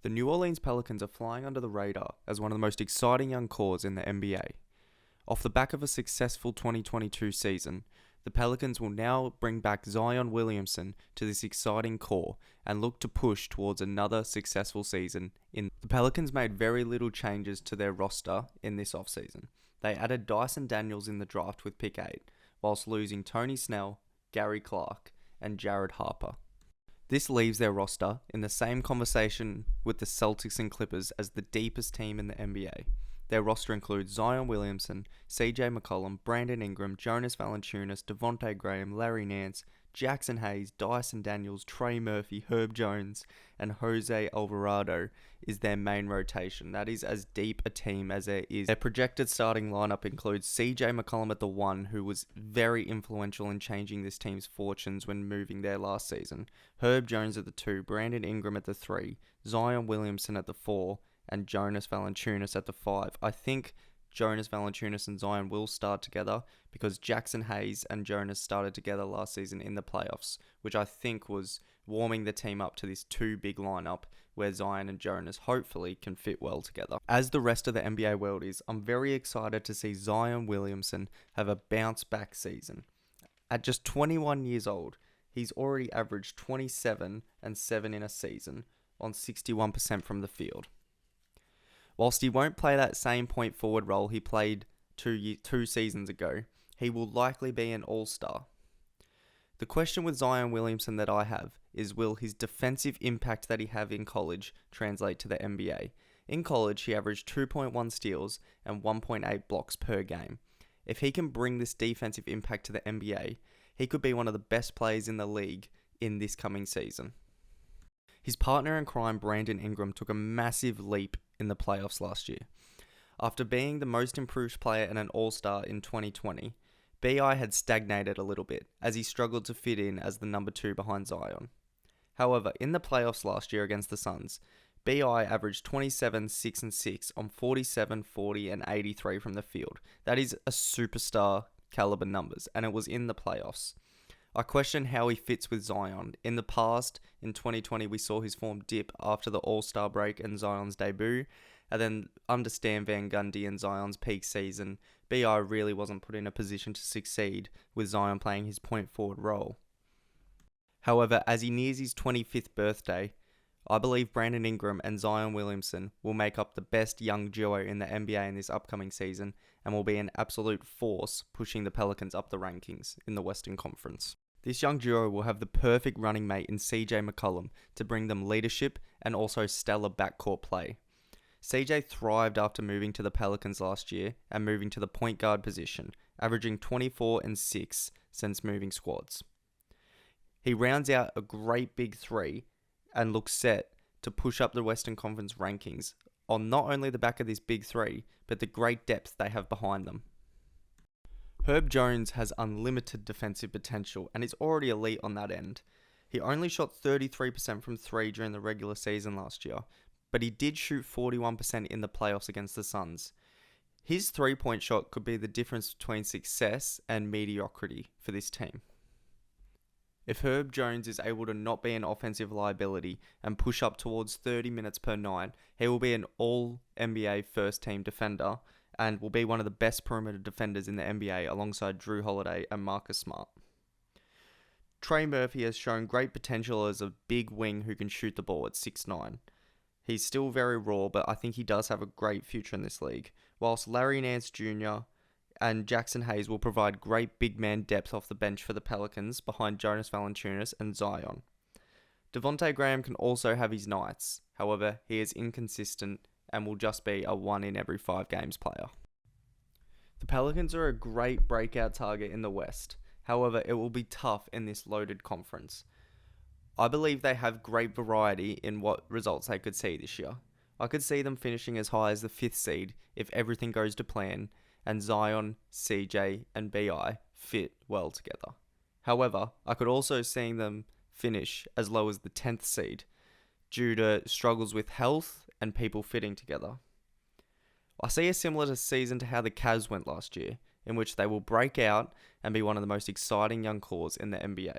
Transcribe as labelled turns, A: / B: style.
A: The New Orleans Pelicans are flying under the radar as one of the most exciting young cores in the NBA. Off the back of a successful 2022 season, the Pelicans will now bring back Zion Williamson to this exciting core and look to push towards another successful season. The Pelicans made very little changes to their roster in this offseason. They added Dyson Daniels in the draft with pick 8, whilst losing Tony Snell, Gary Clark, and Jared Harper. This leaves their roster in the same conversation with the Celtics and Clippers as the deepest team in the NBA. Their roster includes Zion Williamson, CJ McCollum, Brandon Ingram, Jonas Valanciunas, Devontae Graham, Larry Nance, Jackson Hayes, Dyson Daniels, Trey Murphy, Herb Jones, and Jose Alvarado is their main rotation. That is as deep a team as there is. Their projected starting lineup includes CJ McCollum at the 1, who was very influential in changing this team's fortunes when moving there last season, Herb Jones at the 2, Brandon Ingram at the 3, Zion Williamson at the 4, and Jonas Valanciunas at the 5. I think Jonas Valanciunas and Zion will start together because Jackson Hayes and Jonas started together last season in the playoffs, which I think was warming the team up to this two big lineup where Zion and Jonas hopefully can fit well together. As the rest of the NBA world is, I'm very excited to see Zion Williamson have a bounce back season. At just 21 years old, he's already averaged 27 and 7 in a season on 61% from the field. Whilst he won't play that same point forward role he played two seasons ago, he will likely be an all-star. The question with Zion Williamson that I have is, will his defensive impact that he had in college translate to the NBA? In college, he averaged 2.1 steals and 1.8 blocks per game. If he can bring this defensive impact to the NBA, he could be one of the best players in the league in this coming season. His partner in crime, Brandon Ingram, took a massive leap in the playoffs last year. After being the most improved player and an all-star in 2020, BI had stagnated a little bit as he struggled to fit in as the number 2 behind Zion. However, in the playoffs last year against the Suns, BI averaged 27, 6 and 6 on 47, 40 and 83 from the field. That is a superstar caliber numbers, and it was in the playoffs. I question how he fits with Zion. In the past, in 2020, we saw his form dip after the All-Star break and Zion's debut. And then under Stan Van Gundy and Zion's peak season, BI really wasn't put in a position to succeed with Zion playing his point forward role. However, as he nears his 25th birthday, I believe Brandon Ingram and Zion Williamson will make up the best young duo in the NBA in this upcoming season and will be an absolute force pushing the Pelicans up the rankings in the Western Conference. This young duo will have the perfect running mate in CJ McCollum to bring them leadership and also stellar backcourt play. CJ thrived after moving to the Pelicans last year and moving to the point guard position, averaging 24 and 6 since moving squads. He rounds out a great big 3 and looks set to push up the Western Conference rankings on not only the back of this big 3, but the great depth they have behind them. Herb Jones has unlimited defensive potential and is already elite on that end. He only shot 33% from 3 during the regular season last year, but he did shoot 41% in the playoffs against the Suns. His 3-point shot could be the difference between success and mediocrity for this team. If Herb Jones is able to not be an offensive liability and push up towards 30 minutes per night, he will be an all-NBA first-team defender and will be one of the best perimeter defenders in the NBA alongside Drew Holiday and Marcus Smart. Trey Murphy has shown great potential as a big wing who can shoot the ball at 6'9". He's still very raw, but I think he does have a great future in this league, whilst Larry Nance Jr. and Jackson Hayes will provide great big man depth off the bench for the Pelicans behind Jonas Valanciunas and Zion. Devontae Graham can also have his nights, however, he is inconsistent and will just be a 1 in every 5 games player. The Pelicans are a great breakout target in the West, however, it will be tough in this loaded conference. I believe they have great variety in what results they could see this year. I could see them finishing as high as the 5th seed if everything goes to plan and Zion, CJ and BI fit well together. However, I could also see them finish as low as the 10th seed due to struggles with health and people fitting together. I see a similar season to how the Cavs went last year, in which they will break out and be one of the most exciting young cores in the NBA.